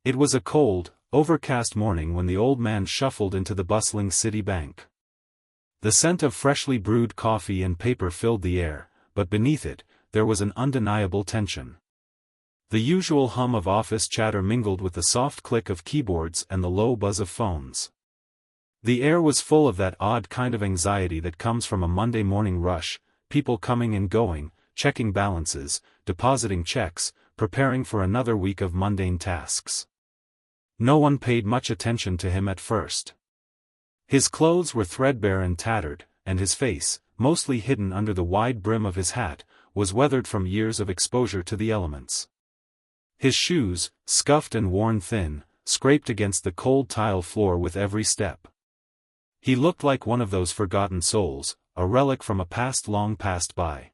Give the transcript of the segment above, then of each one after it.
It was a cold, overcast morning when the old man shuffled into the bustling city bank. The scent of freshly brewed coffee and paper filled the air, but beneath it, there was an undeniable tension. The usual hum of office chatter mingled with the soft click of keyboards and the low buzz of phones. The air was full of that odd kind of anxiety that comes from a Monday morning rush, people coming and going, checking balances, depositing checks, preparing for another week of mundane tasks. No one paid much attention to him at first. His clothes were threadbare and tattered, and his face, mostly hidden under the wide brim of his hat, was weathered from years of exposure to the elements. His shoes, scuffed and worn thin, scraped against the cold tile floor with every step. He looked like one of those forgotten souls, a relic from a past long passed by.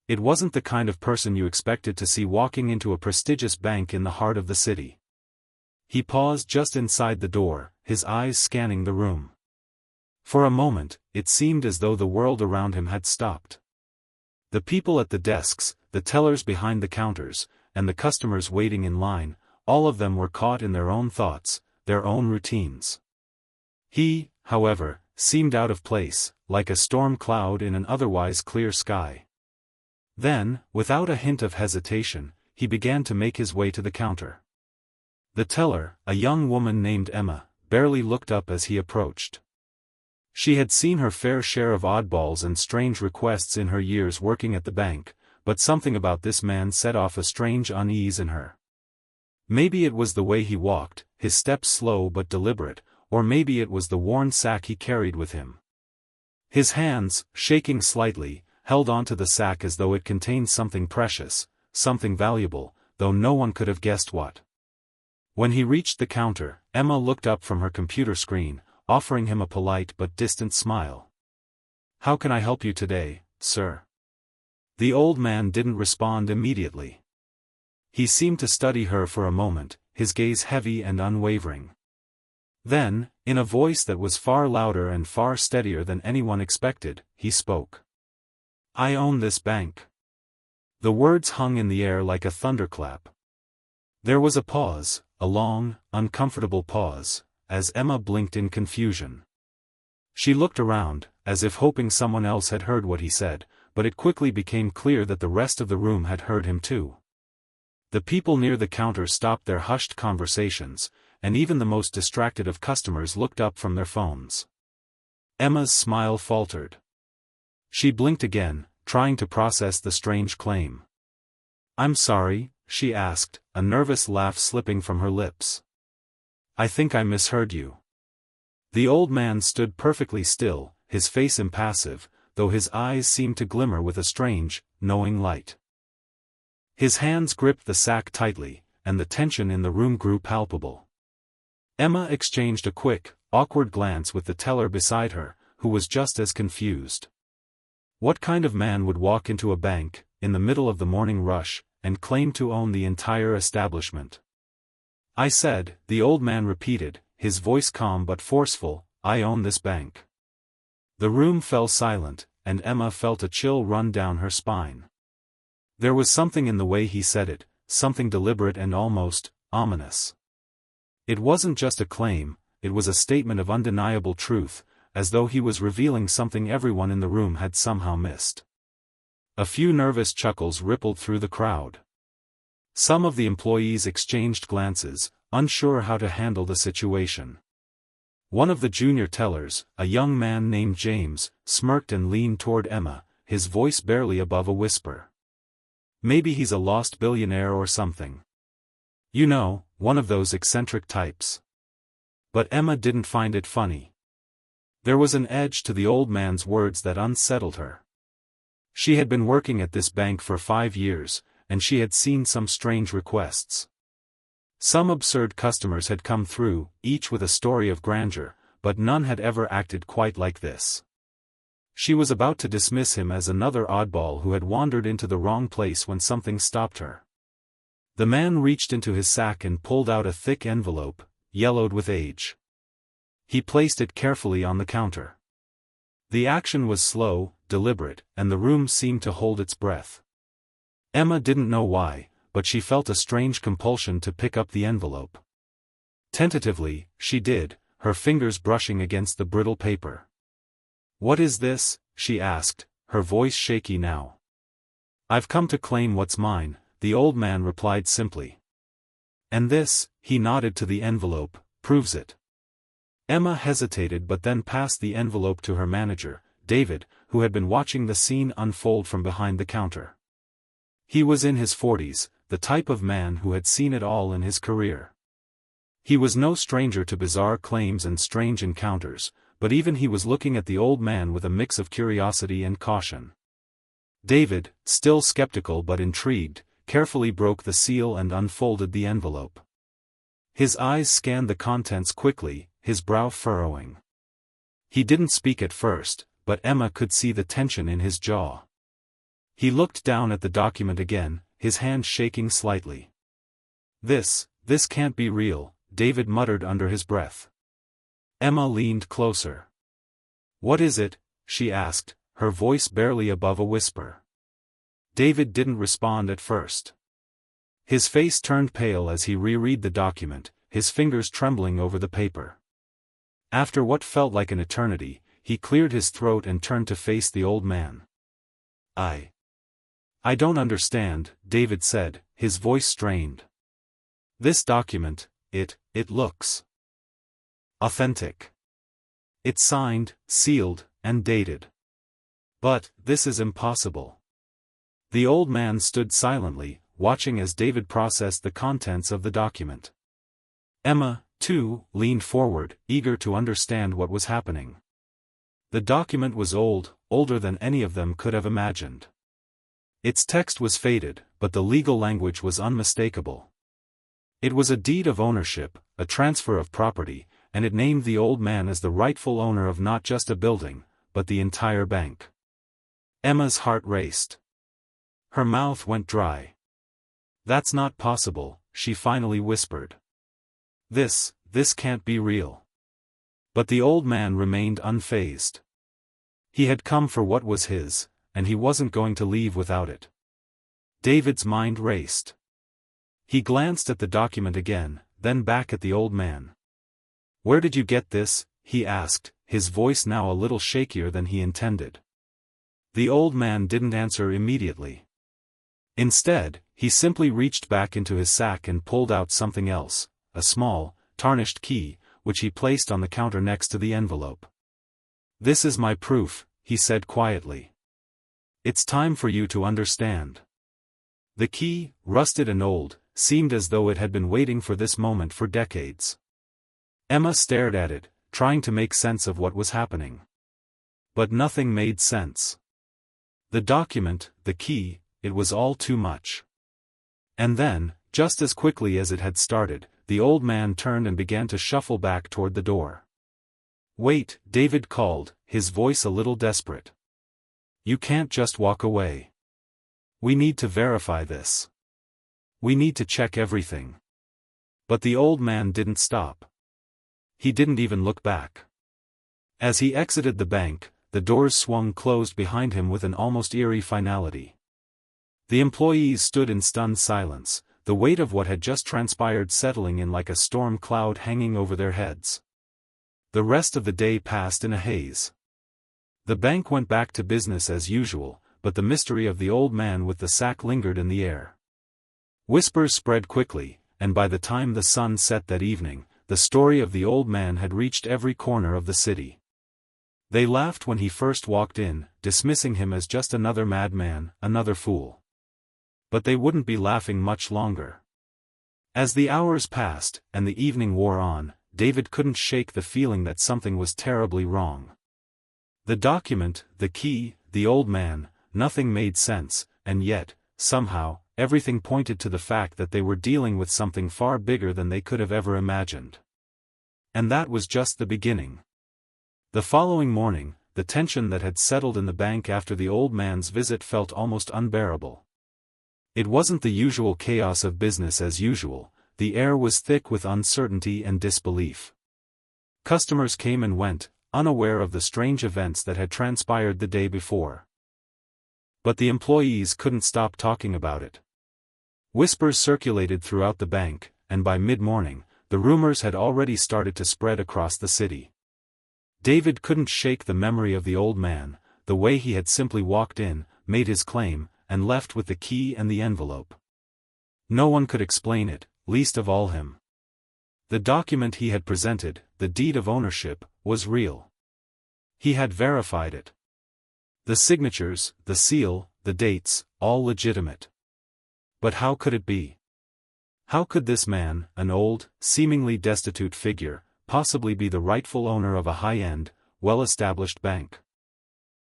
It wasn't the kind of person you expected to see walking into a prestigious bank in the heart of the city. He paused just inside the door, his eyes scanning the room. For a moment, it seemed as though the world around him had stopped. The people at the desks, the tellers behind the counters, and the customers waiting in line, all of them were caught in their own thoughts, their own routines. He, however, seemed out of place, like a storm cloud in an otherwise clear sky. Then, without a hint of hesitation, he began to make his way to the counter. The teller, a young woman named Emma, barely looked up as he approached. She had seen her fair share of oddballs and strange requests in her years working at the bank, but something about this man set off a strange unease in her. Maybe it was the way he walked, his steps slow but deliberate, or maybe it was the worn sack he carried with him. His hands, shaking slightly, held onto the sack as though it contained something precious, something valuable, though no one could have guessed what. When he reached the counter, Emma looked up from her computer screen, offering him a polite but distant smile. "How can I help you today, sir?" The old man didn't respond immediately. He seemed to study her for a moment, his gaze heavy and unwavering. Then, in a voice that was far louder and far steadier than anyone expected, he spoke. "I own this bank." The words hung in the air like a thunderclap. There was a pause, a long, uncomfortable pause, as Emma blinked in confusion. She looked around, as if hoping someone else had heard what he said, but it quickly became clear that the rest of the room had heard him too. The people near the counter stopped their hushed conversations, and even the most distracted of customers looked up from their phones. Emma's smile faltered. She blinked again, trying to process the strange claim. "I'm sorry," she asked, a nervous laugh slipping from her lips. "I think I misheard you." The old man stood perfectly still, his face impassive, though his eyes seemed to glimmer with a strange, knowing light. His hands gripped the sack tightly, and the tension in the room grew palpable. Emma exchanged a quick, awkward glance with the teller beside her, who was just as confused. What kind of man would walk into a bank, in the middle of the morning rush, and claim to own the entire establishment? "I said," the old man repeated, his voice calm but forceful, "I own this bank." The room fell silent, and Emma felt a chill run down her spine. There was something in the way he said it, something deliberate and almost ominous. It wasn't just a claim, it was a statement of undeniable truth, as though he was revealing something everyone in the room had somehow missed. A few nervous chuckles rippled through the crowd. Some of the employees exchanged glances, unsure how to handle the situation. One of the junior tellers, a young man named James, smirked and leaned toward Emma, his voice barely above a whisper. "Maybe he's a lost billionaire or something. You know, one of those eccentric types." But Emma didn't find it funny. There was an edge to the old man's words that unsettled her. She had been working at this bank for 5 years, and she had seen some strange requests. Some absurd customers had come through, each with a story of grandeur, but none had ever acted quite like this. She was about to dismiss him as another oddball who had wandered into the wrong place when something stopped her. The man reached into his sack and pulled out a thick envelope, yellowed with age. He placed it carefully on the counter. The action was slow, deliberate, and the room seemed to hold its breath. Emma didn't know why, but she felt a strange compulsion to pick up the envelope. Tentatively, she did, her fingers brushing against the brittle paper. "What is this?" she asked, her voice shaky now. "I've come to claim what's mine," the old man replied simply. "And this," he nodded to the envelope, "proves it." Emma hesitated but then passed the envelope to her manager, David, who had been watching the scene unfold from behind the counter. He was in his 40s, the type of man who had seen it all in his career. He was no stranger to bizarre claims and strange encounters, but even he was looking at the old man with a mix of curiosity and caution. David, still skeptical but intrigued, carefully broke the seal and unfolded the envelope. His eyes scanned the contents quickly, his brow furrowing. He didn't speak at first, but Emma could see the tension in his jaw. He looked down at the document again, his hand shaking slightly. This can't be real," David muttered under his breath. Emma leaned closer. "What is it?" she asked, her voice barely above a whisper. David didn't respond at first. His face turned pale as he reread the document, his fingers trembling over the paper. After what felt like an eternity, he cleared his throat and turned to face the old man. I don't understand," David said, his voice strained. "This document, it looks authentic. It's signed, sealed, and dated. But, this is impossible." The old man stood silently, watching as David processed the contents of the document. Emma, too, leaned forward, eager to understand what was happening. The document was old, older than any of them could have imagined. Its text was faded, but the legal language was unmistakable. It was a deed of ownership, a transfer of property, and it named the old man as the rightful owner of not just a building, but the entire bank. Emma's heart raced. Her mouth went dry. "That's not possible," she finally whispered. This can't be real." But the old man remained unfazed. He had come for what was his, and he wasn't going to leave without it. David's mind raced. He glanced at the document again, then back at the old man. "Where did you get this?" he asked, his voice now a little shakier than he intended. The old man didn't answer immediately. Instead, he simply reached back into his sack and pulled out something else, a small, tarnished key, which he placed on the counter next to the envelope. "This is my proof," he said quietly. "It's time for you to understand." The key, rusted and old, seemed as though it had been waiting for this moment for decades. Emma stared at it, trying to make sense of what was happening. But nothing made sense. The document, the key, it was all too much. And then, just as quickly as it had started, the old man turned and began to shuffle back toward the door. "Wait," David called, his voice a little desperate. "You can't just walk away. We need to verify this. We need to check everything." But the old man didn't stop. He didn't even look back. As he exited the bank, the doors swung closed behind him with an almost eerie finality. The employees stood in stunned silence, the weight of what had just transpired settling in like a storm cloud hanging over their heads. The rest of the day passed in a haze. The bank went back to business as usual, but the mystery of the old man with the sack lingered in the air. Whispers spread quickly, and by the time the sun set that evening, the story of the old man had reached every corner of the city. They laughed when he first walked in, dismissing him as just another madman, another fool. But they wouldn't be laughing much longer. As the hours passed, and the evening wore on, David couldn't shake the feeling that something was terribly wrong. The document, the key, the old man, nothing made sense, and yet, somehow, everything pointed to the fact that they were dealing with something far bigger than they could have ever imagined. And that was just the beginning. The following morning, the tension that had settled in the bank after the old man's visit felt almost unbearable. It wasn't the usual chaos of business as usual, the air was thick with uncertainty and disbelief. Customers came and went, unaware of the strange events that had transpired the day before. But the employees couldn't stop talking about it. Whispers circulated throughout the bank, and by mid-morning, the the rumors had already started to spread across the city. David couldn't shake the memory of the old man, the way he had simply walked in, made his claim, and left with the key and the envelope. No one could explain it, least of all him. The document he had presented, the deed of ownership, was real. He had verified it. The signatures, the seal, the dates, all legitimate. But how could it be? How could this man, an old, seemingly destitute figure, possibly be the rightful owner of a high-end, well-established bank?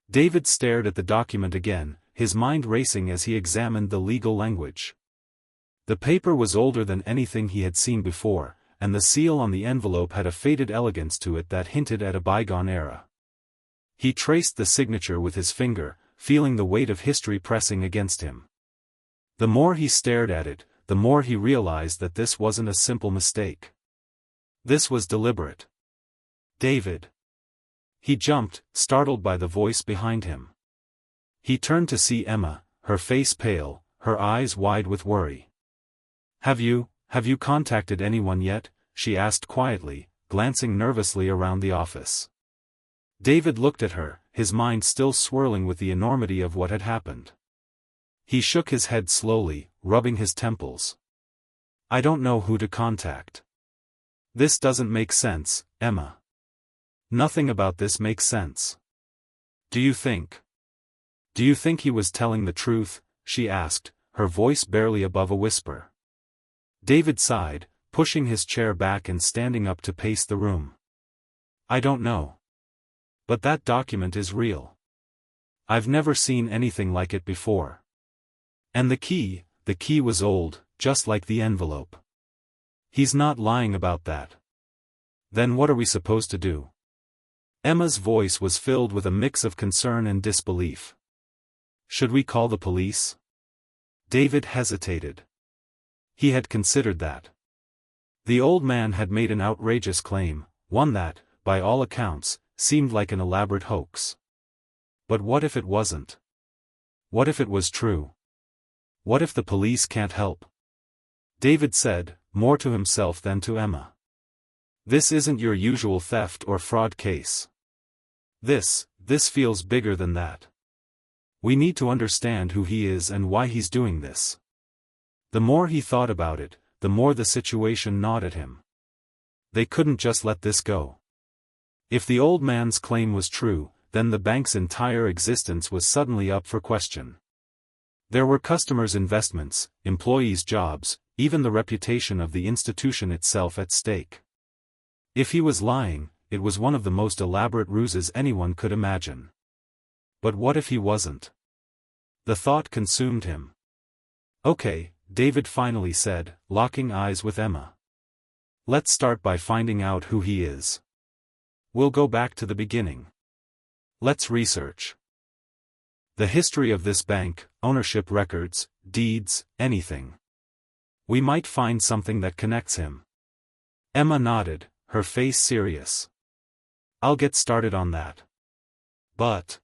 David stared at the document again, his mind racing as he examined the legal language. The paper was older than anything he had seen before, and the seal on the envelope had a faded elegance to it that hinted at a bygone era. He traced the signature with his finger, feeling the weight of history pressing against him. The more he stared at it, the more he realized that this wasn't a simple mistake. This was deliberate. David. He jumped, startled by the voice behind him. He turned to see Emma, her face pale, her eyes wide with worry. Have you contacted anyone yet?" she asked quietly, glancing nervously around the office. David looked at her, his mind still swirling with the enormity of what had happened. He shook his head slowly, rubbing his temples. "I don't know who to contact. This doesn't make sense, Emma. Nothing about this makes sense. Do you think he was telling the truth?" she asked, her voice barely above a whisper. David sighed, pushing his chair back and standing up to pace the room. "I don't know. But that document is real. I've never seen anything like it before. And the key was old, just like the envelope. He's not lying about that. Then what are we supposed to do?" Emma's voice was filled with a mix of concern and disbelief. "Should we call the police?" David hesitated. He had considered that. The old man had made an outrageous claim, one that, by all accounts, seemed like an elaborate hoax. But what if it wasn't? What if it was true? What if the police can't help? David said, more to himself than to Emma. "This isn't your usual theft or fraud case. This feels bigger than that. We need to understand who he is and why he's doing this." The more he thought about it, the more the situation gnawed at him. They couldn't just let this go. If the old man's claim was true, then the bank's entire existence was suddenly up for question. There were customers' investments, employees' jobs, even the reputation of the institution itself at stake. If he was lying, it was one of the most elaborate ruses anyone could imagine. But what if he wasn't? The thought consumed him. "Okay," David finally said, locking eyes with Emma. "Let's start by finding out who he is. We'll go back to the beginning. Let's research the history of this bank, ownership records, deeds, anything. We might find something that connects him." Emma nodded, her face serious. "I'll get started on that. But,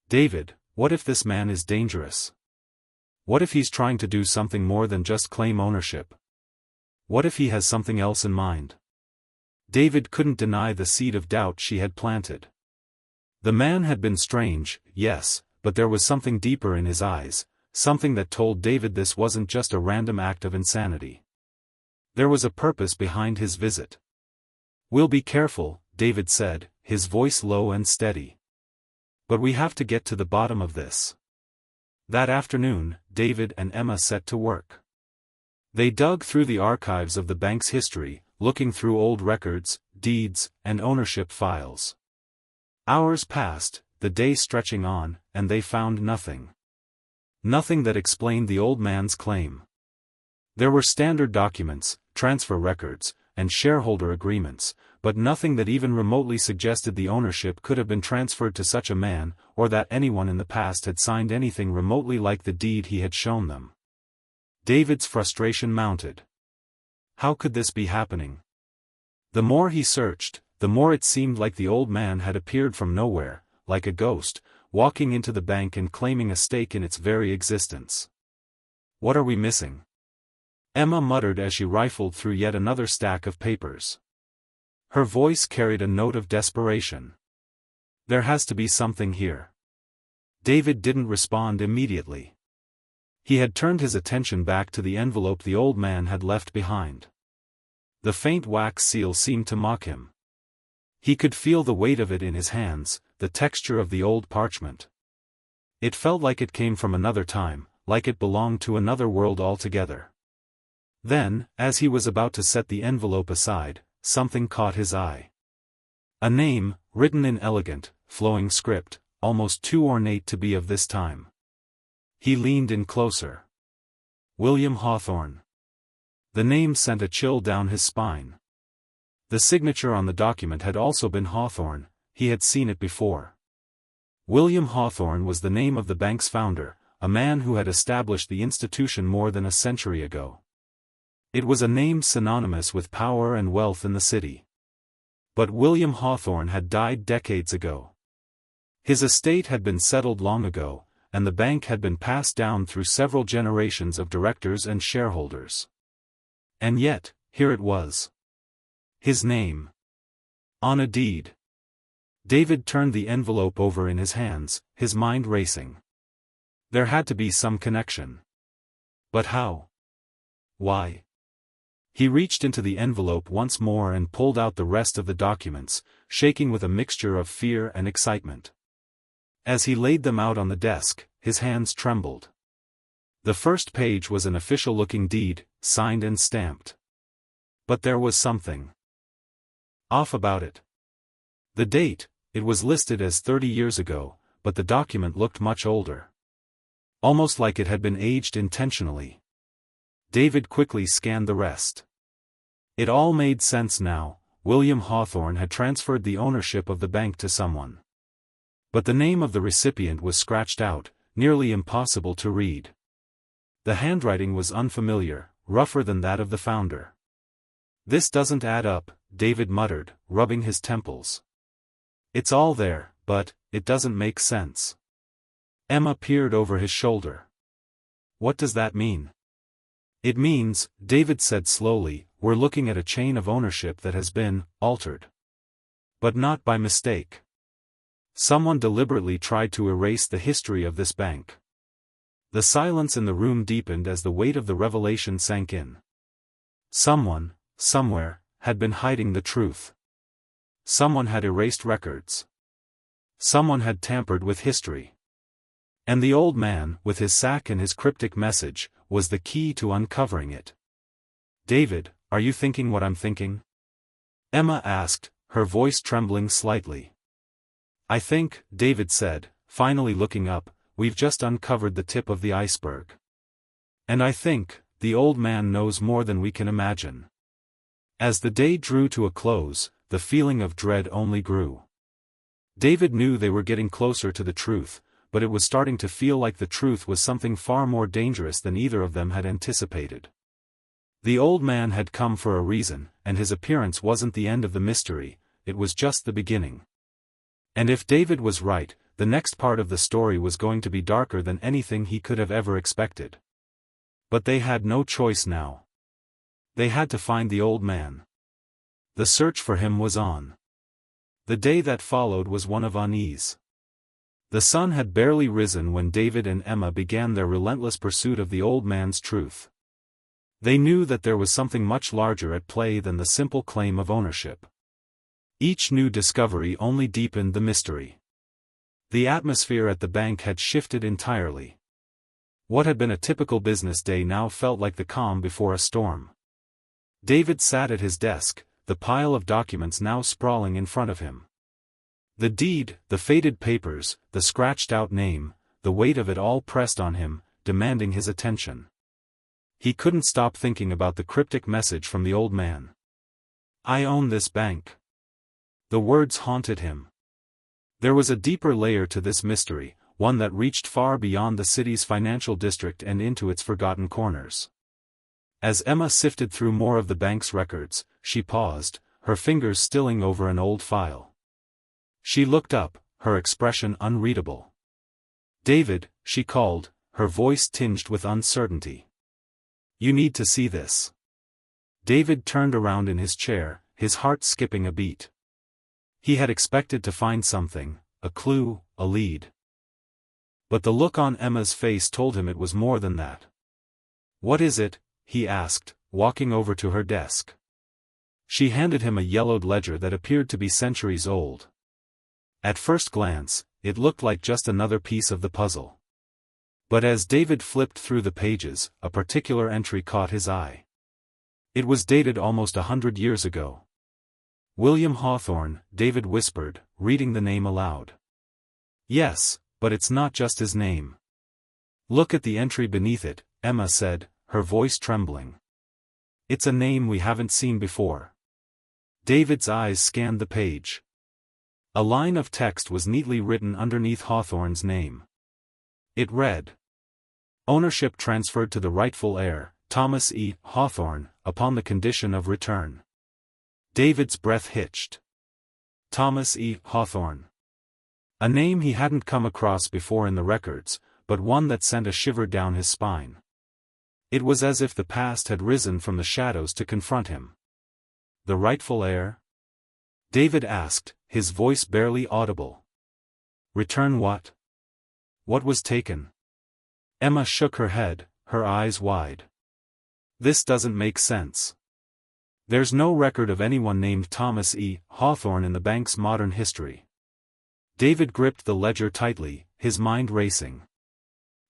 David, what if this man is dangerous? What if he's trying to do something more than just claim ownership? What if he has something else in mind?" David couldn't deny the seed of doubt she had planted. The man had been strange, yes, but there was something deeper in his eyes, something that told David this wasn't just a random act of insanity. There was a purpose behind his visit. "We'll be careful," David said, his voice low and steady. "But we have to get to the bottom of this." That afternoon, David and Emma set to work. They dug through the archives of the bank's history, looking through old records, deeds, and ownership files. Hours passed, the day stretching on, and they found nothing. Nothing that explained the old man's claim. There were standard documents, transfer records, and shareholder agreements, but nothing that even remotely suggested the ownership could have been transferred to such a man, or that anyone in the past had signed anything remotely like the deed he had shown them. David's frustration mounted. How could this be happening? The more he searched, the more it seemed like the old man had appeared from nowhere, like a ghost, walking into the bank and claiming a stake in its very existence. "What are we missing?" Emma muttered as she rifled through yet another stack of papers. Her voice carried a note of desperation. There has to be something here. David didn't respond immediately. He had turned his attention back to the envelope the old man had left behind. The faint wax seal seemed to mock him. He could feel the weight of it in his hands, the texture of the old parchment. It felt like it came from another time, like it belonged to another world altogether. Then, as he was about to set the envelope aside, something caught his eye. A name, written in elegant, flowing script, almost too ornate to be of this time. He leaned in closer. William Hawthorne. The name sent a chill down his spine. The signature on the document had also been Hawthorne. He had seen it before. William Hawthorne was the name of the bank's founder, a man who had established the institution more than a century ago. It was a name synonymous with power and wealth in the city. But William Hawthorne had died decades ago. His estate had been settled long ago, and the bank had been passed down through several generations of directors and shareholders. And yet, here it was. His name. On a deed. David turned the envelope over in his hands, his mind racing. There had to be some connection. But how? Why? He reached into the envelope once more and pulled out the rest of the documents, shaking with a mixture of fear and excitement. As he laid them out on the desk, his hands trembled. The first page was an official-looking deed, signed and stamped. But there was something off about it. The date, it was listed as 30 years ago, but the document looked much older. Almost like it had been aged intentionally. David quickly scanned the rest. It all made sense now. William Hawthorne had transferred the ownership of the bank to someone. But the name of the recipient was scratched out, nearly impossible to read. The handwriting was unfamiliar, rougher than that of the founder. This doesn't add up, David muttered, rubbing his temples. It's all there, but it doesn't make sense. Emma peered over his shoulder. What does that mean? It means, David said slowly, we're looking at a chain of ownership that has been altered. But not by mistake. Someone deliberately tried to erase the history of this bank. The silence in the room deepened as the weight of the revelation sank in. Someone, somewhere, had been hiding the truth. Someone had erased records. Someone had tampered with history. And the old man, with his sack and his cryptic message, was the key to uncovering it. David, are you thinking what I'm thinking? Emma asked, her voice trembling slightly. I think, David said, finally looking up, we've just uncovered the tip of the iceberg. And I think, the old man knows more than we can imagine. As the day drew to a close, the feeling of dread only grew. David knew they were getting closer to the truth, but it was starting to feel like the truth was something far more dangerous than either of them had anticipated. The old man had come for a reason, and his appearance wasn't the end of the mystery, it was just the beginning. And if David was right, the next part of the story was going to be darker than anything he could have ever expected. But they had no choice now. They had to find the old man. The search for him was on. The day that followed was one of unease. The sun had barely risen when David and Emma began their relentless pursuit of the old man's truth. They knew that there was something much larger at play than the simple claim of ownership. Each new discovery only deepened the mystery. The atmosphere at the bank had shifted entirely. What had been a typical business day now felt like the calm before a storm. David sat at his desk, the pile of documents now sprawling in front of him. The deed, the faded papers, the scratched-out name, the weight of it all pressed on him, demanding his attention. He couldn't stop thinking about the cryptic message from the old man. I own this bank. The words haunted him. There was a deeper layer to this mystery, one that reached far beyond the city's financial district and into its forgotten corners. As Emma sifted through more of the bank's records, she paused, her fingers stilling over an old file. She looked up, her expression unreadable. David, she called, her voice tinged with uncertainty. You need to see this. David turned around in his chair, his heart skipping a beat. He had expected to find something, a clue, a lead. But the look on Emma's face told him it was more than that. "What is it?" he asked, walking over to her desk. She handed him a yellowed ledger that appeared to be centuries old. At first glance, it looked like just another piece of the puzzle. But as David flipped through the pages, a particular entry caught his eye. It was dated almost 100 years ago. "William Hawthorne," David whispered, reading the name aloud. "Yes, but it's not just his name. Look at the entry beneath it," Emma said, her voice trembling. "It's a name we haven't seen before." David's eyes scanned the page. A line of text was neatly written underneath Hawthorne's name. It read, "Ownership transferred to the rightful heir, Thomas E. Hawthorne, upon the condition of return." David's breath hitched. Thomas E. Hawthorne. A name he hadn't come across before in the records, but one that sent a shiver down his spine. It was as if the past had risen from the shadows to confront him. "The rightful heir?" David asked, his voice barely audible. "Return what? What was taken?" Emma shook her head, her eyes wide. "This doesn't make sense. There's no record of anyone named Thomas E. Hawthorne in the bank's modern history." David gripped the ledger tightly, his mind racing.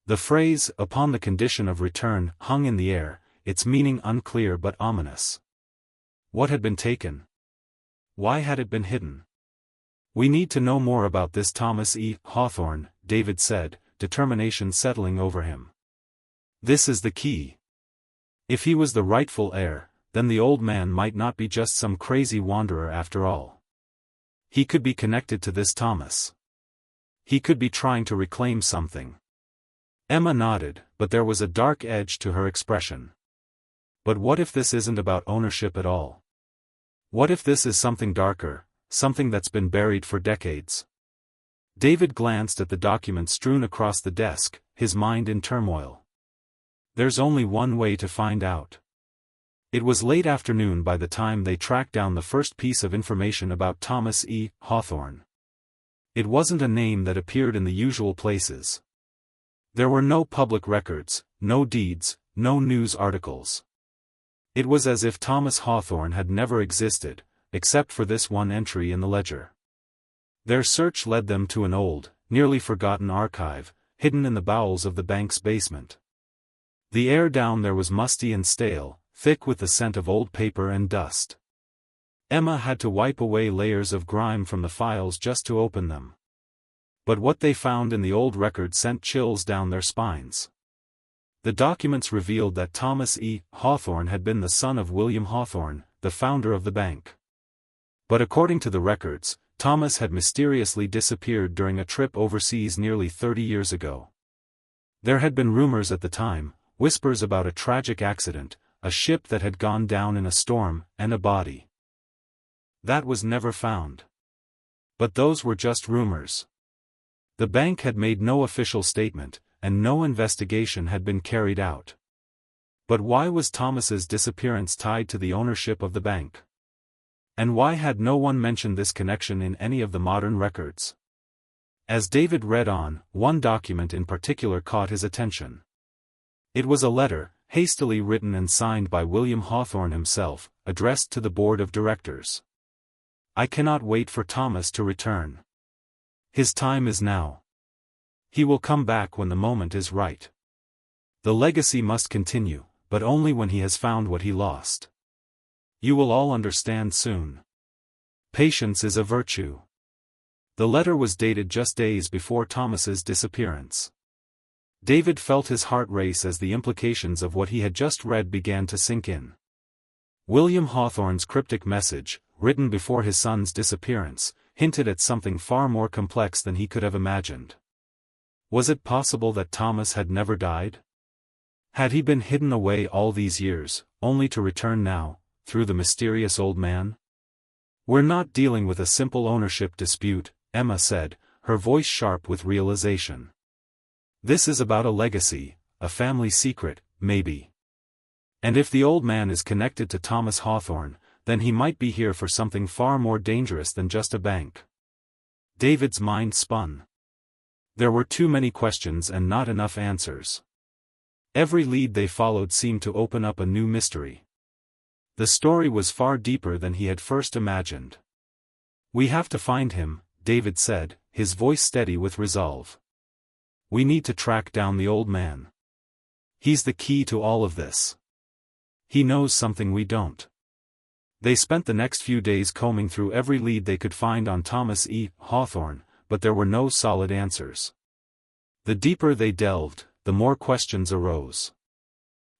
The phrase, "upon the condition of return," hung in the air, its meaning unclear but ominous. What had been taken? Why had it been hidden? "We need to know more about this Thomas E. Hawthorne," David said, determination settling over him. "This is the key. If he was the rightful heir, then the old man might not be just some crazy wanderer after all. He could be connected to this Thomas. He could be trying to reclaim something." Emma nodded, but there was a dark edge to her expression. "But what if this isn't about ownership at all? What if this is something darker, something that's been buried for decades?" David glanced at the document strewn across the desk, his mind in turmoil. There's only one way to find out. It was late afternoon by the time they tracked down the first piece of information about Thomas E. Hawthorne. It wasn't a name that appeared in the usual places. There were no public records, no deeds, no news articles. It was as if Thomas Hawthorne had never existed, except for this one entry in the ledger. Their search led them to an old, nearly forgotten archive, hidden in the bowels of the bank's basement. The air down there was musty and stale, thick with the scent of old paper and dust. Emma had to wipe away layers of grime from the files just to open them. But what they found in the old record sent chills down their spines. The documents revealed that Thomas E. Hawthorne had been the son of William Hawthorne, the founder of the bank. But according to the records, Thomas had mysteriously disappeared during a trip overseas nearly 30 years ago. There had been rumors at the time, whispers about a tragic accident, a ship that had gone down in a storm, and a body that was never found. But those were just rumors. The bank had made no official statement, and no investigation had been carried out. But why was Thomas's disappearance tied to the ownership of the bank? And why had no one mentioned this connection in any of the modern records? As David read on, one document in particular caught his attention. It was a letter, hastily written and signed by William Hawthorne himself, addressed to the board of directors. "I cannot wait for Thomas to return. His time is now. He will come back when the moment is right. The legacy must continue, but only when he has found what he lost. You will all understand soon. Patience is a virtue." The letter was dated just days before Thomas's disappearance. David felt his heart race as the implications of what he had just read began to sink in. William Hawthorne's cryptic message, written before his son's disappearance, hinted at something far more complex than he could have imagined. Was it possible that Thomas had never died? Had he been hidden away all these years, only to return now, through the mysterious old man? "We're not dealing with a simple ownership dispute," Emma said, her voice sharp with realization. "This is about a legacy, a family secret, maybe. And if the old man is connected to Thomas Hawthorne, then he might be here for something far more dangerous than just a bank. David's mind spun. There were too many questions and not enough answers. Every lead they followed seemed to open up a new mystery. The story was far deeper than he had first imagined. "We have to find him," David said, his voice steady with resolve. "We need to track down the old man. He's the key to all of this. He knows something we don't." They spent the next few days combing through every lead they could find on Thomas E. Hawthorne, but there were no solid answers. The deeper they delved, the more questions arose.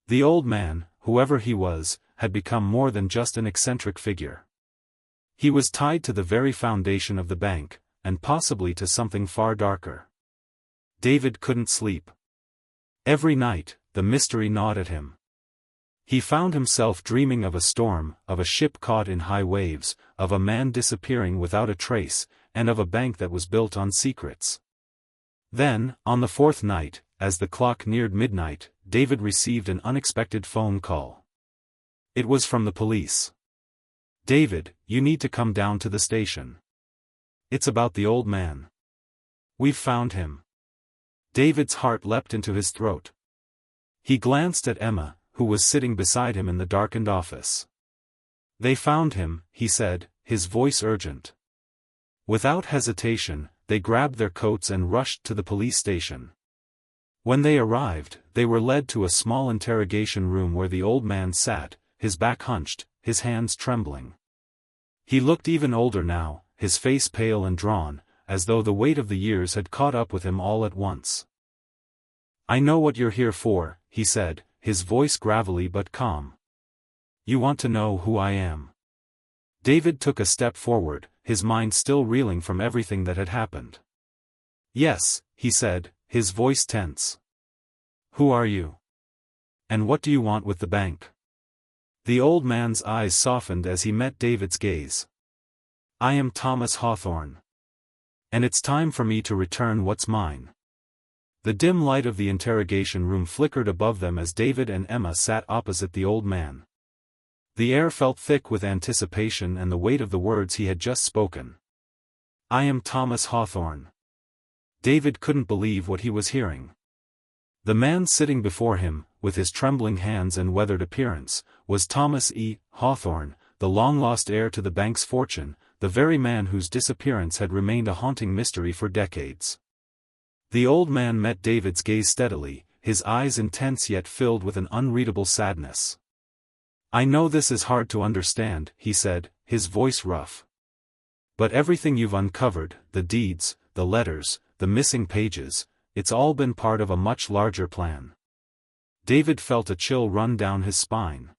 The old man, whoever he was, had become more than just an eccentric figure. He was tied to the very foundation of the bank, and possibly to something far darker. David couldn't sleep. Every night, the mystery gnawed at him. He found himself dreaming of a storm, of a ship caught in high waves, of a man disappearing without a trace, and of a bank that was built on secrets. Then, on the fourth night, as the clock neared midnight, David received an unexpected phone call. It was from the police. "David, you need to come down to the station. It's about the old man. We've found him." David's heart leapt into his throat. He glanced at Emma, who was sitting beside him in the darkened office. "They found him," he said, his voice urgent. Without hesitation, they grabbed their coats and rushed to the police station. When they arrived, they were led to a small interrogation room where the old man sat, his back hunched, his hands trembling. He looked even older now, his face pale and drawn, as though the weight of the years had caught up with him all at once. "I know what you're here for," he said, his voice gravelly but calm. "You want to know who I am." David took a step forward, his mind still reeling from everything that had happened. "Yes," he said, his voice tense. "Who are you? And what do you want with the bank?" The old man's eyes softened as he met David's gaze. "I am Thomas Hawthorne. And it's time for me to return what's mine." The dim light of the interrogation room flickered above them as David and Emma sat opposite the old man. The air felt thick with anticipation and the weight of the words he had just spoken. "I am Thomas Hawthorne." David couldn't believe what he was hearing. The man sitting before him, with his trembling hands and weathered appearance, was Thomas E. Hawthorne, the long-lost heir to the bank's fortune, the very man whose disappearance had remained a haunting mystery for decades. The old man met David's gaze steadily, his eyes intense yet filled with an unreadable sadness. "I know this is hard to understand," he said, his voice rough. "But everything you've uncovered, the deeds, the letters, the missing pages, it's all been part of a much larger plan." David felt a chill run down his spine.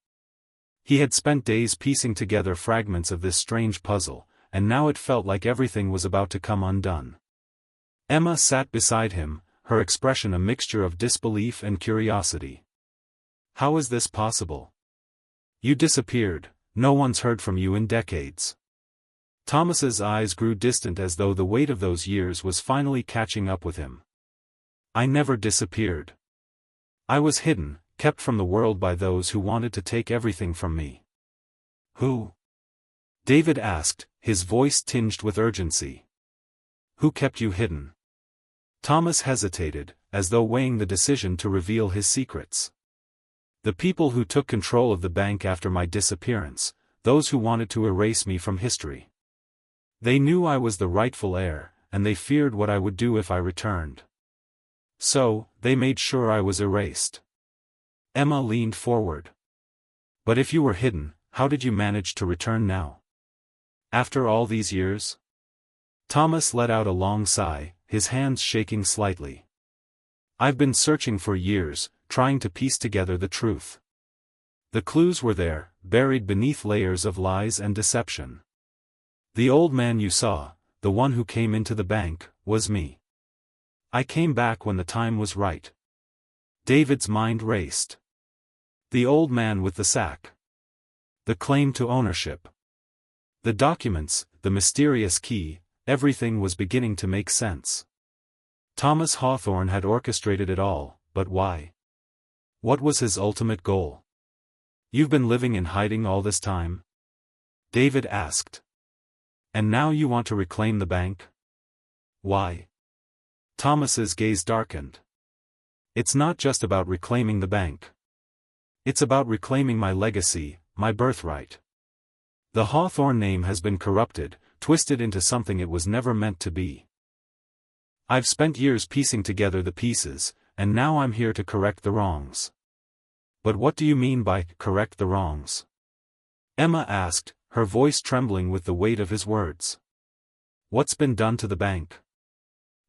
He had spent days piecing together fragments of this strange puzzle, and now it felt like everything was about to come undone. Emma sat beside him, her expression a mixture of disbelief and curiosity. "How is this possible? You disappeared, no one's heard from you in decades." Thomas's eyes grew distant as though the weight of those years was finally catching up with him. "I never disappeared. I was hidden, kept from the world by those who wanted to take everything from me." "Who?" David asked, his voice tinged with urgency. "Who kept you hidden?" Thomas hesitated, as though weighing the decision to reveal his secrets. "The people who took control of the bank after my disappearance, those who wanted to erase me from history. They knew I was the rightful heir, and they feared what I would do if I returned. So, they made sure I was erased." Emma leaned forward. "But if you were hidden, how did you manage to return now? After all these years?" Thomas let out a long sigh, his hands shaking slightly. "I've been searching for years, trying to piece together the truth. The clues were there, buried beneath layers of lies and deception. The old man you saw, the one who came into the bank, was me. I came back when the time was right." David's mind raced. The old man with the sack. The claim to ownership. The documents, the mysterious key, everything was beginning to make sense. Thomas Hawthorne had orchestrated it all, but why? What was his ultimate goal? You've been living in hiding all this time? David asked. And now you want to reclaim the bank? Why? Thomas's gaze darkened. It's not just about reclaiming the bank. It's about reclaiming my legacy, my birthright. The Hawthorne name has been corrupted, twisted into something it was never meant to be. I've spent years piecing together the pieces, and now I'm here to correct the wrongs. But what do you mean by correct the wrongs? Emma asked, her voice trembling with the weight of his words. What's been done to the bank?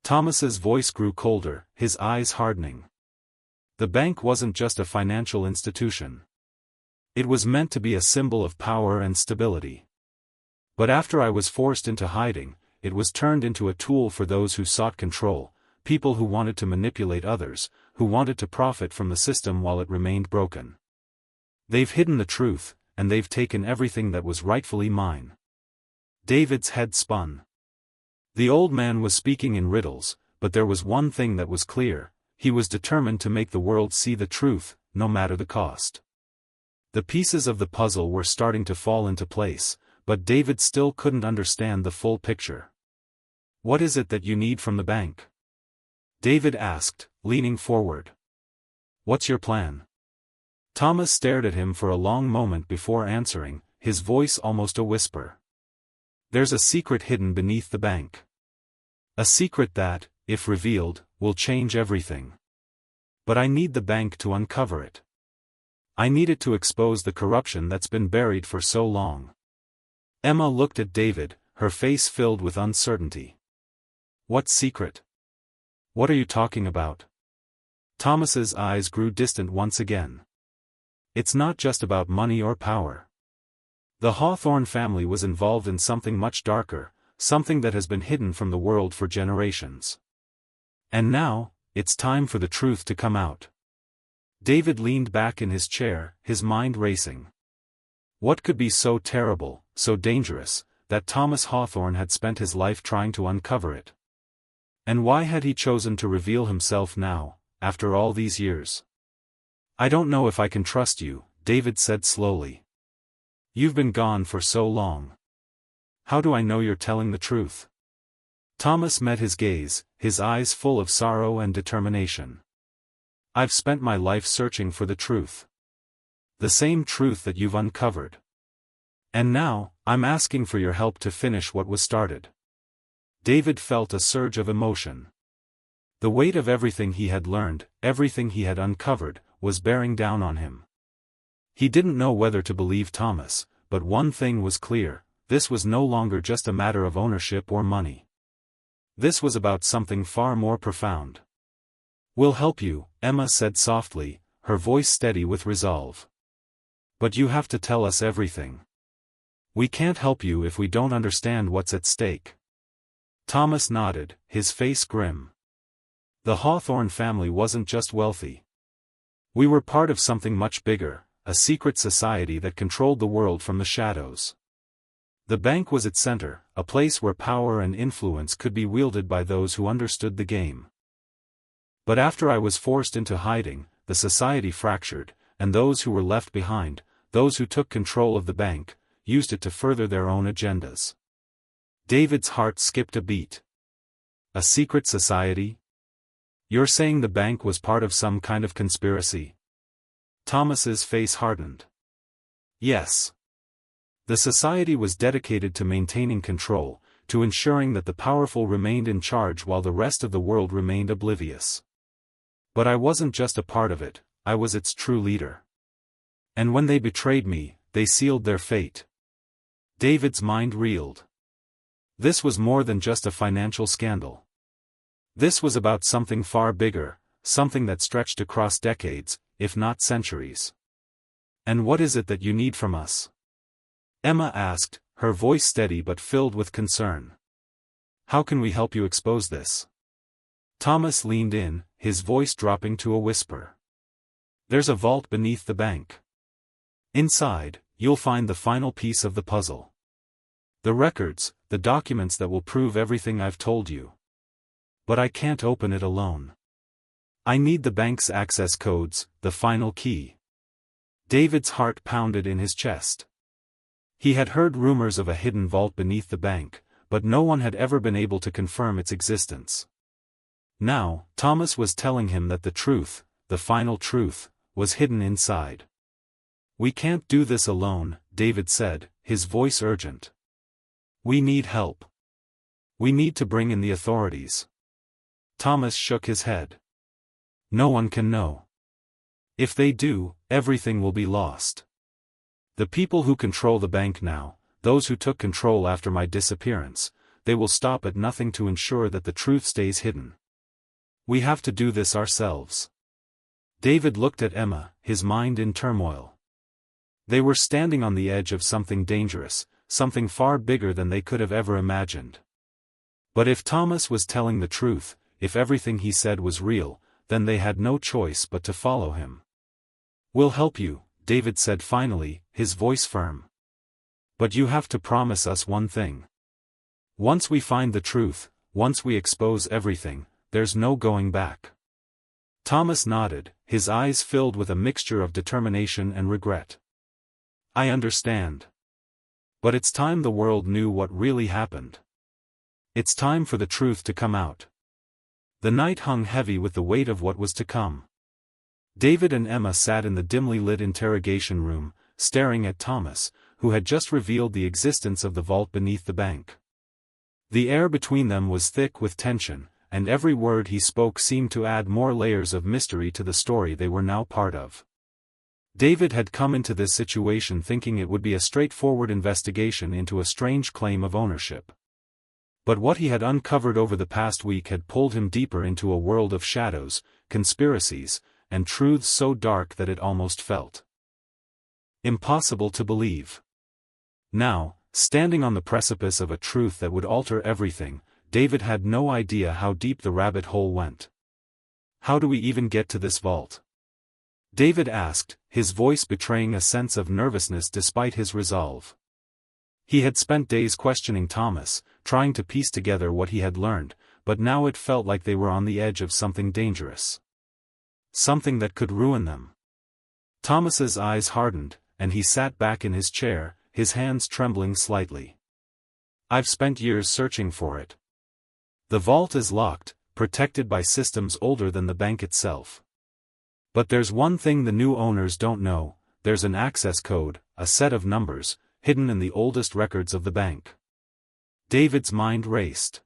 Thomas's voice grew colder, his eyes hardening. The bank wasn't just a financial institution. It was meant to be a symbol of power and stability. But after I was forced into hiding, it was turned into a tool for those who sought control, people who wanted to manipulate others, who wanted to profit from the system while it remained broken. They've hidden the truth, and they've taken everything that was rightfully mine. David's head spun. The old man was speaking in riddles, but there was one thing that was clear: he was determined to make the world see the truth, no matter the cost. The pieces of the puzzle were starting to fall into place, but David still couldn't understand the full picture. What is it that you need from the bank? David asked, leaning forward. What's your plan? Thomas stared at him for a long moment before answering, his voice almost a whisper. There's a secret hidden beneath the bank. A secret that, if revealed, will change everything. But I need the bank to uncover it. I need it to expose the corruption that's been buried for so long. Emma looked at David, her face filled with uncertainty. What secret? What are you talking about? Thomas's eyes grew distant once again. It's not just about money or power. The Hawthorne family was involved in something much darker, something that has been hidden from the world for generations. And now, it's time for the truth to come out. David leaned back in his chair, his mind racing. What could be so terrible, so dangerous, that Thomas Hawthorne had spent his life trying to uncover it? And why had he chosen to reveal himself now, after all these years? I don't know if I can trust you, David said slowly. You've been gone for so long. How do I know you're telling the truth? Thomas met his gaze, his eyes full of sorrow and determination. I've spent my life searching for the truth. The same truth that you've uncovered. And now, I'm asking for your help to finish what was started. David felt a surge of emotion. The weight of everything he had learned, everything he had uncovered, was bearing down on him. He didn't know whether to believe Thomas, but one thing was clear: this was no longer just a matter of ownership or money. This was about something far more profound. We'll help you, Emma said softly, her voice steady with resolve. But you have to tell us everything. We can't help you if we don't understand what's at stake. Thomas nodded, his face grim. The Hawthorne family wasn't just wealthy. We were part of something much bigger, a secret society that controlled the world from the shadows. The bank was its center, a place where power and influence could be wielded by those who understood the game. But after I was forced into hiding, the society fractured, and those who were left behind, those who took control of the bank, used it to further their own agendas. David's heart skipped a beat. A secret society? You're saying the bank was part of some kind of conspiracy? Thomas's face hardened. Yes. The society was dedicated to maintaining control, to ensuring that the powerful remained in charge while the rest of the world remained oblivious. But I wasn't just a part of it, I was its true leader. And when they betrayed me, they sealed their fate. David's mind reeled. This was more than just a financial scandal. This was about something far bigger, something that stretched across decades, if not centuries. And what is it that you need from us? Emma asked, her voice steady but filled with concern. How can we help you expose this? Thomas leaned in, his voice dropping to a whisper. There's a vault beneath the bank. Inside, you'll find the final piece of the puzzle. The records, the documents that will prove everything I've told you. But I can't open it alone. I need the bank's access codes, the final key. David's heart pounded in his chest. He had heard rumors of a hidden vault beneath the bank, but no one had ever been able to confirm its existence. Now, Thomas was telling him that the truth, the final truth, was hidden inside. "We can't do this alone," David said, his voice urgent. "We need help. We need to bring in the authorities." Thomas shook his head. "No one can know. If they do, everything will be lost. The people who control the bank now, those who took control after my disappearance, they will stop at nothing to ensure that the truth stays hidden. We have to do this ourselves." David looked at Emma, his mind in turmoil. They were standing on the edge of something dangerous, something far bigger than they could have ever imagined. But if Thomas was telling the truth, if everything he said was real, then they had no choice but to follow him. "We'll help you," David said finally, his voice firm. "But you have to promise us one thing. Once we find the truth, once we expose everything, there's no going back." Thomas nodded, his eyes filled with a mixture of determination and regret. "I understand. But it's time the world knew what really happened. It's time for the truth to come out." The night hung heavy with the weight of what was to come. David and Emma sat in the dimly lit interrogation room, staring at Thomas, who had just revealed the existence of the vault beneath the bank. The air between them was thick with tension, and every word he spoke seemed to add more layers of mystery to the story they were now part of. David had come into this situation thinking it would be a straightforward investigation into a strange claim of ownership. But what he had uncovered over the past week had pulled him deeper into a world of shadows, conspiracies, and truths so dark that it almost felt impossible to believe. Now, standing on the precipice of a truth that would alter everything, David had no idea how deep the rabbit hole went. "How do we even get to this vault?" David asked, his voice betraying a sense of nervousness despite his resolve. He had spent days questioning Thomas, trying to piece together what he had learned, but now it felt like they were on the edge of something dangerous. Something that could ruin them. Thomas's eyes hardened, and he sat back in his chair, his hands trembling slightly. "I've spent years searching for it. The vault is locked, protected by systems older than the bank itself. But there's one thing the new owners don't know, there's an access code, a set of numbers, hidden in the oldest records of the bank." David's mind raced.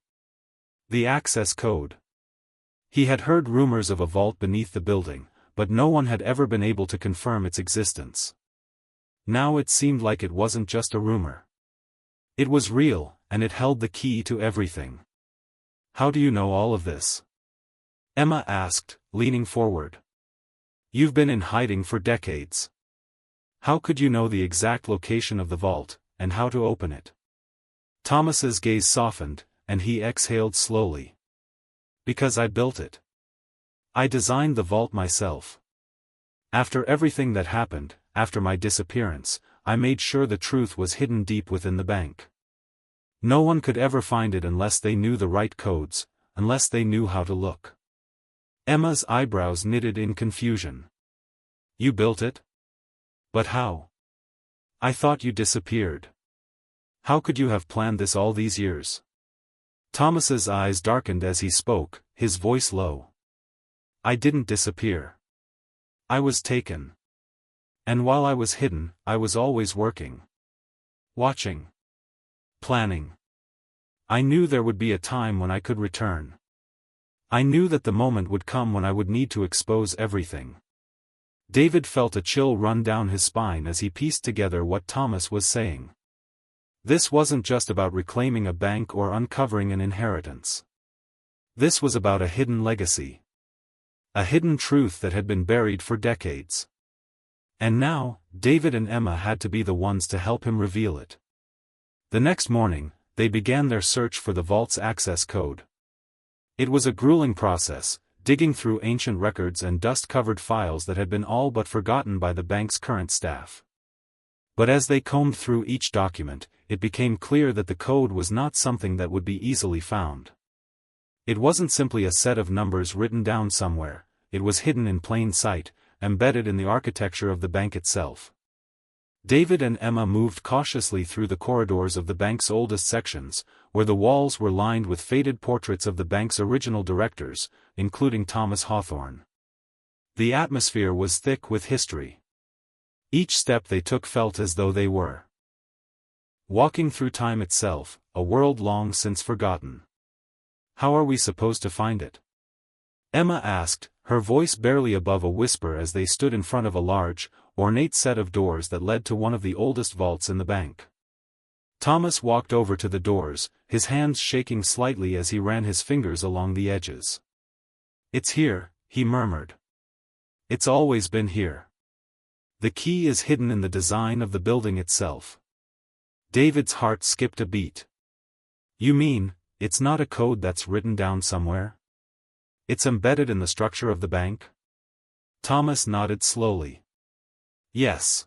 The access code. He had heard rumors of a vault beneath the building, but no one had ever been able to confirm its existence. Now it seemed like it wasn't just a rumor. It was real, and it held the key to everything. "How do you know all of this?" Emma asked, leaning forward. "You've been in hiding for decades. How could you know the exact location of the vault, and how to open it?" Thomas's gaze softened, and he exhaled slowly. "Because I built it. I designed the vault myself. After everything that happened, after my disappearance, I made sure the truth was hidden deep within the bank. No one could ever find it unless they knew the right codes, unless they knew how to look." Emma's eyebrows knitted in confusion. "You built it? But how? I thought you disappeared. How could you have planned this all these years?" Thomas's eyes darkened as he spoke, his voice low. "I didn't disappear. I was taken. And while I was hidden, I was always working. Watching. Planning. I knew there would be a time when I could return. I knew that the moment would come when I would need to expose everything." David felt a chill run down his spine as he pieced together what Thomas was saying. This wasn't just about reclaiming a bank or uncovering an inheritance. This was about a hidden legacy. A hidden truth that had been buried for decades. And now, David and Emma had to be the ones to help him reveal it. The next morning, they began their search for the vault's access code. It was a grueling process, digging through ancient records and dust-covered files that had been all but forgotten by the bank's current staff. But as they combed through each document, it became clear that the code was not something that would be easily found. It wasn't simply a set of numbers written down somewhere, it was hidden in plain sight, embedded in the architecture of the bank itself. David and Emma moved cautiously through the corridors of the bank's oldest sections, where the walls were lined with faded portraits of the bank's original directors, including Thomas Hawthorne. The atmosphere was thick with history. Each step they took felt as though they were walking through time itself, a world long since forgotten. "How are we supposed to find it?" Emma asked, her voice barely above a whisper as they stood in front of a large, ornate set of doors that led to one of the oldest vaults in the bank. Thomas walked over to the doors, his hands shaking slightly as he ran his fingers along the edges. "It's here," he murmured. "It's always been here. The key is hidden in the design of the building itself." David's heart skipped a beat. "You mean, it's not a code that's written down somewhere? It's embedded in the structure of the bank?" Thomas nodded slowly. "Yes.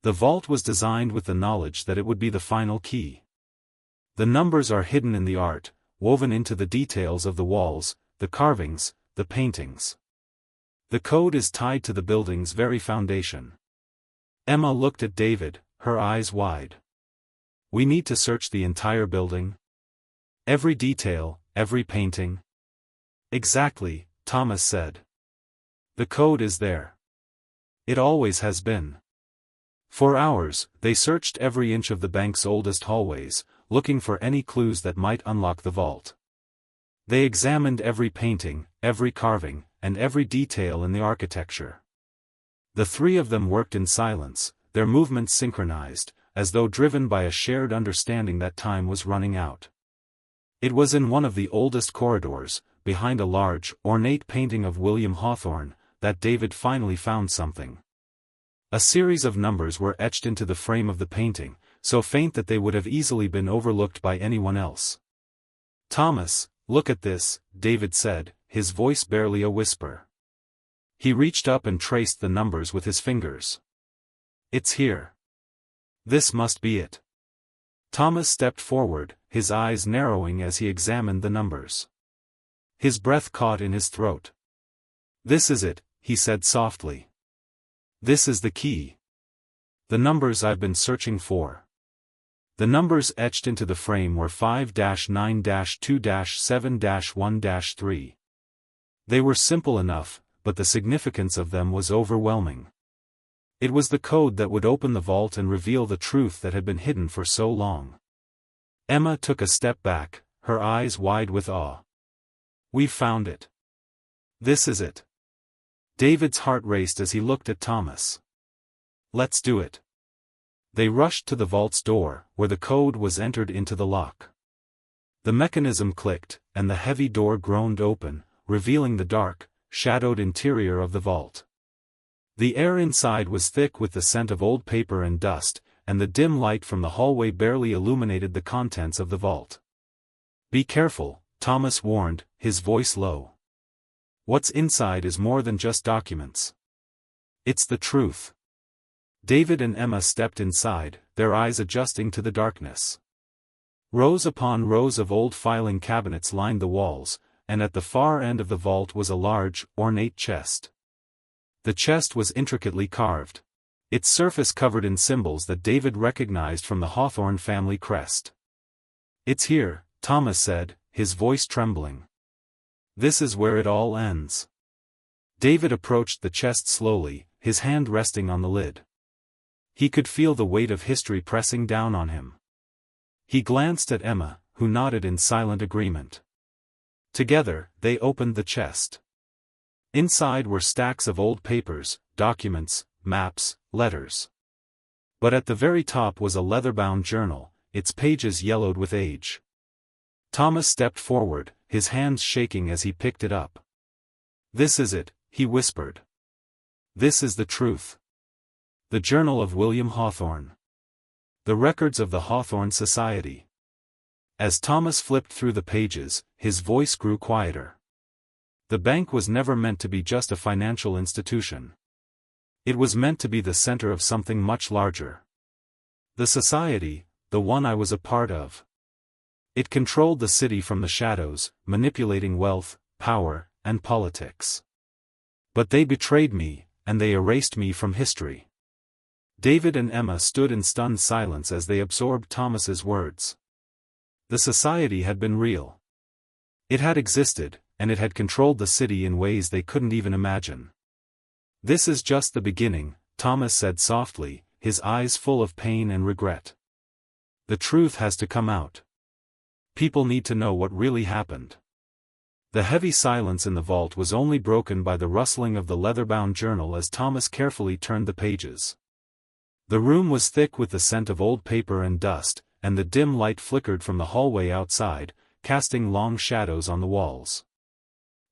The vault was designed with the knowledge that it would be the final key. The numbers are hidden in the art, woven into the details of the walls, the carvings, the paintings. The code is tied to the building's very foundation." Emma looked at David, her eyes wide. "We need to search the entire building? Every detail, every painting?" "Exactly," Thomas said. "The code is there. It always has been." For hours, they searched every inch of the bank's oldest hallways, looking for any clues that might unlock the vault. They examined every painting, every carving, and every detail in the architecture. The three of them worked in silence, their movements synchronized, as though driven by a shared understanding that time was running out. It was in one of the oldest corridors, behind a large, ornate painting of William Hawthorne, that David finally found something. A series of numbers were etched into the frame of the painting, so faint that they would have easily been overlooked by anyone else. "Thomas, look at this," David said, his voice barely a whisper. He reached up and traced the numbers with his fingers. "It's here. This must be it." Thomas stepped forward, his eyes narrowing as he examined the numbers. His breath caught in his throat. "This is it," he said softly. "This is the key. The numbers I've been searching for." The numbers etched into the frame were 5-9-2-7-1-3. They were simple enough, but the significance of them was overwhelming. It was the code that would open the vault and reveal the truth that had been hidden for so long. Emma took a step back, her eyes wide with awe. "We've found it. This is it." David's heart raced as he looked at Thomas. "Let's do it." They rushed to the vault's door, where the code was entered into the lock. The mechanism clicked, and the heavy door groaned open, revealing the dark, shadowed interior of the vault. The air inside was thick with the scent of old paper and dust, and the dim light from the hallway barely illuminated the contents of the vault. "Be careful," Thomas warned, his voice low. "What's inside is more than just documents. It's the truth." David and Emma stepped inside, their eyes adjusting to the darkness. Rows upon rows of old filing cabinets lined the walls, and at the far end of the vault was a large, ornate chest. The chest was intricately carved, its surface covered in symbols that David recognized from the Hawthorne family crest. "It's here," Thomas said, his voice trembling. "This is where it all ends." David approached the chest slowly, his hand resting on the lid. He could feel the weight of history pressing down on him. He glanced at Emma, who nodded in silent agreement. Together, they opened the chest. Inside were stacks of old papers, documents, maps, letters. But at the very top was a leather-bound journal, its pages yellowed with age. Thomas stepped forward, his hands shaking as he picked it up. "This is it," he whispered. "This is the truth. The Journal of William Hawthorne. The records of the Hawthorne Society." As Thomas flipped through the pages, his voice grew quieter. The bank was never meant to be just a financial institution. It was meant to be the center of something much larger. The society, the one I was a part of. It controlled the city from the shadows, manipulating wealth, power, and politics. But they betrayed me, and they erased me from history. David and Emma stood in stunned silence as they absorbed Thomas's words. The society had been real. It had existed, and it had controlled the city in ways they couldn't even imagine. "This is just the beginning," Thomas said softly, his eyes full of pain and regret. "The truth has to come out. People need to know what really happened." The heavy silence in the vault was only broken by the rustling of the leather-bound journal as Thomas carefully turned the pages. The room was thick with the scent of old paper and dust, and the dim light flickered from the hallway outside, casting long shadows on the walls.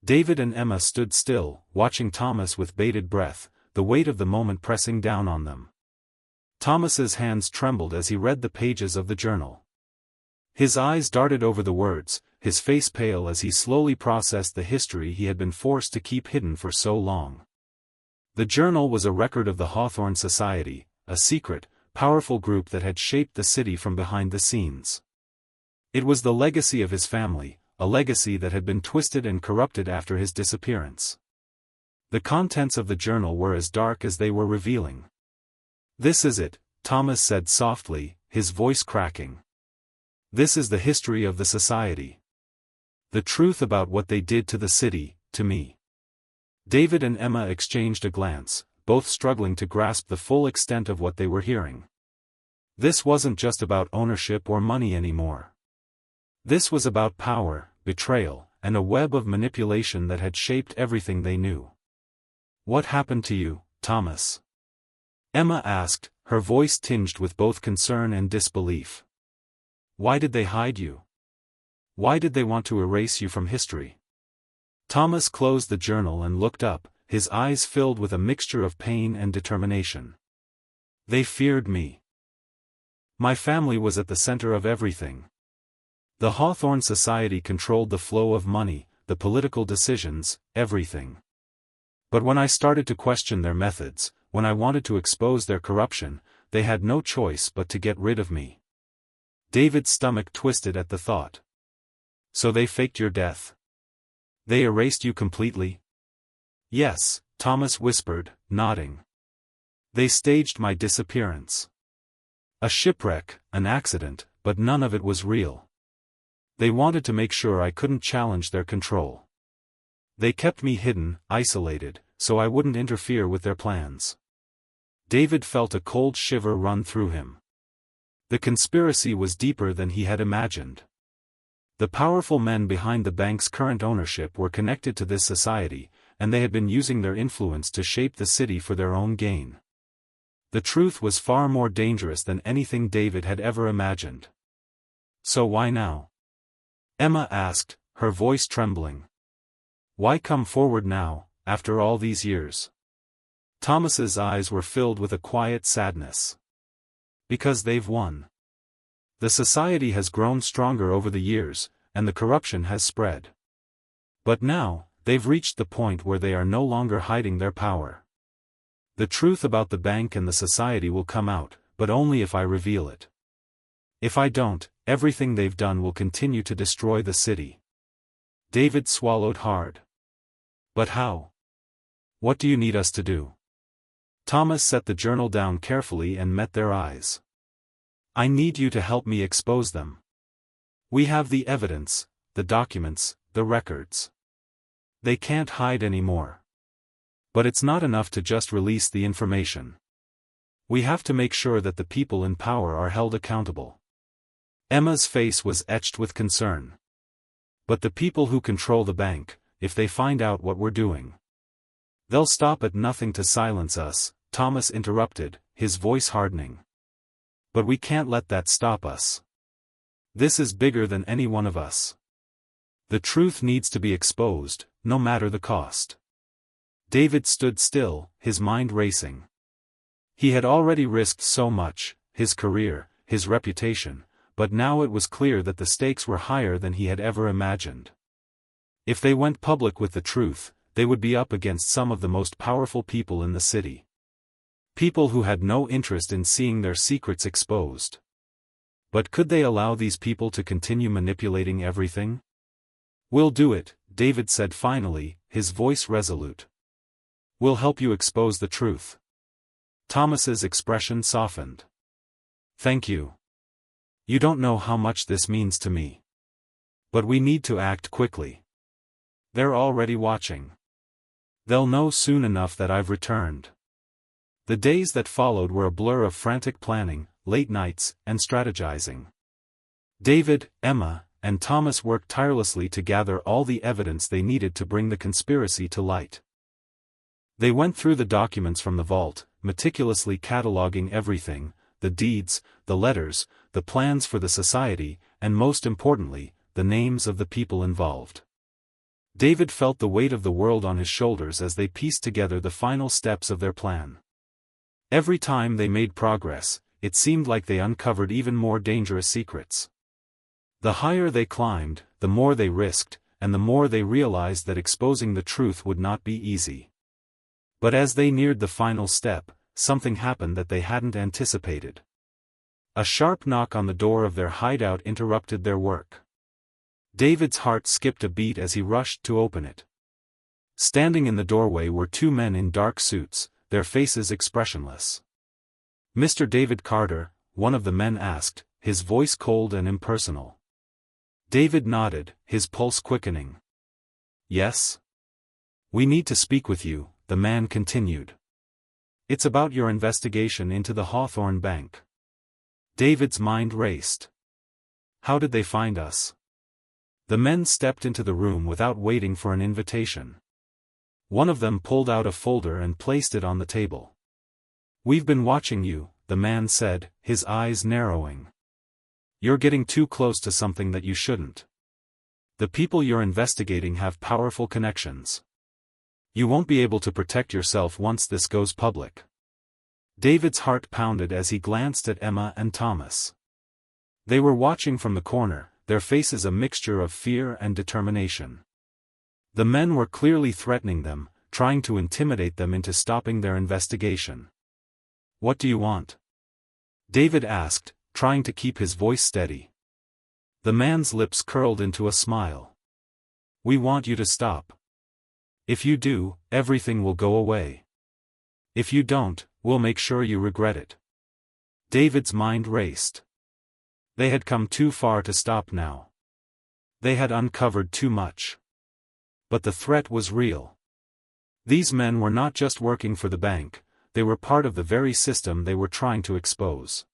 David and Emma stood still, watching Thomas with bated breath, the weight of the moment pressing down on them. Thomas's hands trembled as he read the pages of the journal. His eyes darted over the words, his face pale as he slowly processed the history he had been forced to keep hidden for so long. The journal was a record of the Hawthorne Society, a secret, powerful group that had shaped the city from behind the scenes. It was the legacy of his family, a legacy that had been twisted and corrupted after his disappearance. The contents of the journal were as dark as they were revealing. "This is it," Thomas said softly, his voice cracking. "This is the history of the society. The truth about what they did to the city, to me." David and Emma exchanged a glance, both struggling to grasp the full extent of what they were hearing. This wasn't just about ownership or money anymore. This was about power, betrayal, and a web of manipulation that had shaped everything they knew. "What happened to you, Thomas?" Emma asked, her voice tinged with both concern and disbelief. "Why did they hide you? Why did they want to erase you from history?" Thomas closed the journal and looked up, his eyes filled with a mixture of pain and determination. "They feared me. My family was at the center of everything. The Hawthorne Society controlled the flow of money, the political decisions, everything. But when I started to question their methods, when I wanted to expose their corruption, they had no choice but to get rid of me." David's stomach twisted at the thought. "So they faked your death? They erased you completely?" "Yes," Thomas whispered, nodding. "They staged my disappearance. A shipwreck, an accident, but none of it was real. They wanted to make sure I couldn't challenge their control. They kept me hidden, isolated, so I wouldn't interfere with their plans." David felt a cold shiver run through him. The conspiracy was deeper than he had imagined. The powerful men behind the bank's current ownership were connected to this society, and they had been using their influence to shape the city for their own gain. The truth was far more dangerous than anything David had ever imagined. "So why now?" Emma asked, her voice trembling. "Why come forward now, after all these years?" Thomas's eyes were filled with a quiet sadness. "Because they've won. The society has grown stronger over the years, and the corruption has spread. But now, they've reached the point where they are no longer hiding their power. The truth about the bank and the society will come out, but only if I reveal it. If I don't, everything they've done will continue to destroy the city." David swallowed hard. "But how? What do you need us to do?" Thomas set the journal down carefully and met their eyes. "I need you to help me expose them. We have the evidence, the documents, the records. They can't hide anymore. But it's not enough to just release the information. We have to make sure that the people in power are held accountable." Emma's face was etched with concern. "But the people who control the bank, if they find out what we're doing, they'll stop at nothing to silence us," Thomas interrupted, his voice hardening. "But we can't let that stop us. This is bigger than any one of us. The truth needs to be exposed, no matter the cost." David stood still, his mind racing. He had already risked so much, his career, his reputation, but now it was clear that the stakes were higher than he had ever imagined. If they went public with the truth, they would be up against some of the most powerful people in the city. People who had no interest in seeing their secrets exposed. But could they allow these people to continue manipulating everything? "We'll do it," David said finally, his voice resolute. We'll help you expose the truth. Thomas's expression softened. Thank you. You don't know how much this means to me. But we need to act quickly. They're already watching. They'll know soon enough that I've returned. The days that followed were a blur of frantic planning, late nights, and strategizing. David, Emma, and Thomas worked tirelessly to gather all the evidence they needed to bring the conspiracy to light. They went through the documents from the vault, meticulously cataloging everything: the deeds, the letters, the plans for the society, and most importantly, the names of the people involved. David felt the weight of the world on his shoulders as they pieced together the final steps of their plan. Every time they made progress, it seemed like they uncovered even more dangerous secrets. The higher they climbed, the more they risked, and the more they realized that exposing the truth would not be easy. But as they neared the final step, something happened that they hadn't anticipated. A sharp knock on the door of their hideout interrupted their work. David's heart skipped a beat as he rushed to open it. Standing in the doorway were two men in dark suits, their faces expressionless. "Mr. David Carter," one of the men asked, his voice cold and impersonal. David nodded, his pulse quickening. "Yes? We need to speak with you," the man continued. "It's about your investigation into the Hawthorne Bank." David's mind raced. "How did they find us?" The men stepped into the room without waiting for an invitation. One of them pulled out a folder and placed it on the table. "We've been watching you," the man said, his eyes narrowing. "You're getting too close to something that you shouldn't. The people you're investigating have powerful connections. You won't be able to protect yourself once this goes public." David's heart pounded as he glanced at Emma and Thomas. They were watching from the corner, their faces a mixture of fear and determination. The men were clearly threatening them, trying to intimidate them into stopping their investigation. "What do you want?" David asked, trying to keep his voice steady. The man's lips curled into a smile. "We want you to stop. If you do, everything will go away. If you don't, we'll make sure you regret it." David's mind raced. They had come too far to stop now. They had uncovered too much. But the threat was real. These men were not just working for the bank, they were part of the very system they were trying to expose.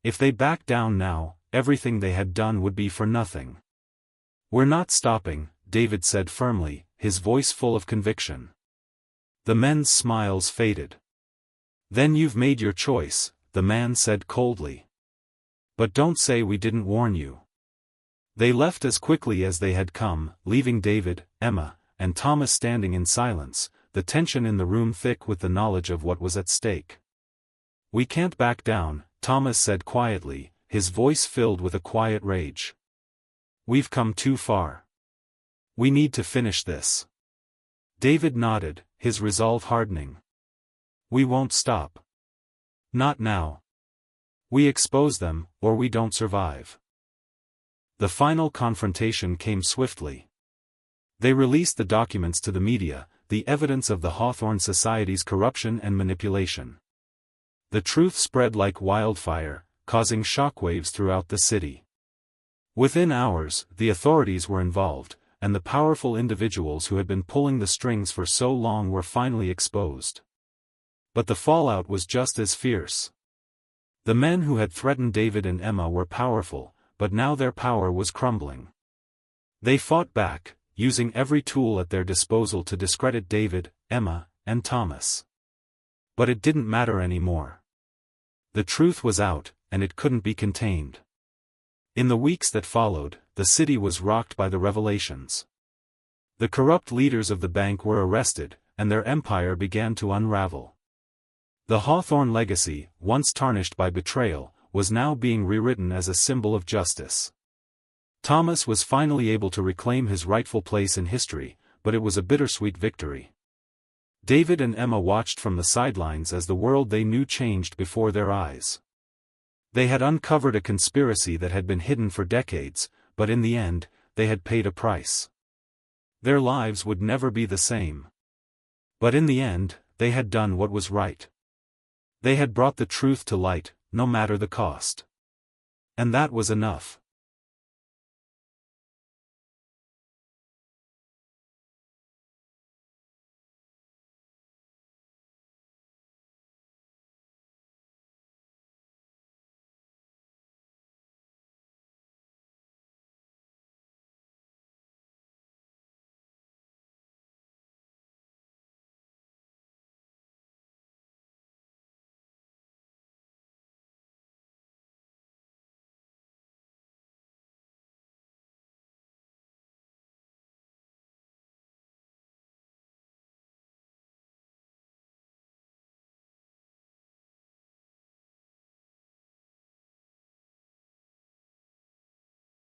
If they backed down now, everything they had done would be for nothing. "We're not stopping," David said firmly, his voice full of conviction. The men's smiles faded. "Then you've made your choice," the man said coldly. "But don't say we didn't warn you." They left as quickly as they had come, leaving David, Emma, and Thomas standing in silence, the tension in the room thick with the knowledge of what was at stake. "We can't back down," Thomas said quietly, his voice filled with a quiet rage. "We've come too far. We need to finish this." David nodded, his resolve hardening. "We won't stop. Not now. We expose them, or we don't survive." The final confrontation came swiftly. They released the documents to the media, the evidence of the Hawthorne Society's corruption and manipulation. The truth spread like wildfire, causing shockwaves throughout the city. Within hours, the authorities were involved, and the powerful individuals who had been pulling the strings for so long were finally exposed. But the fallout was just as fierce. The men who had threatened David and Emma were powerful, but now their power was crumbling. They fought back, using every tool at their disposal to discredit David, Emma, and Thomas. But it didn't matter anymore. The truth was out, and it couldn't be contained. In the weeks that followed, the city was rocked by the revelations. The corrupt leaders of the bank were arrested, and their empire began to unravel. The Hawthorne legacy, once tarnished by betrayal, was now being rewritten as a symbol of justice. Thomas was finally able to reclaim his rightful place in history, but it was a bittersweet victory. David and Emma watched from the sidelines as the world they knew changed before their eyes. They had uncovered a conspiracy that had been hidden for decades, but in the end, they had paid a price. Their lives would never be the same. But in the end, they had done what was right. They had brought the truth to light, no matter the cost. And that was enough.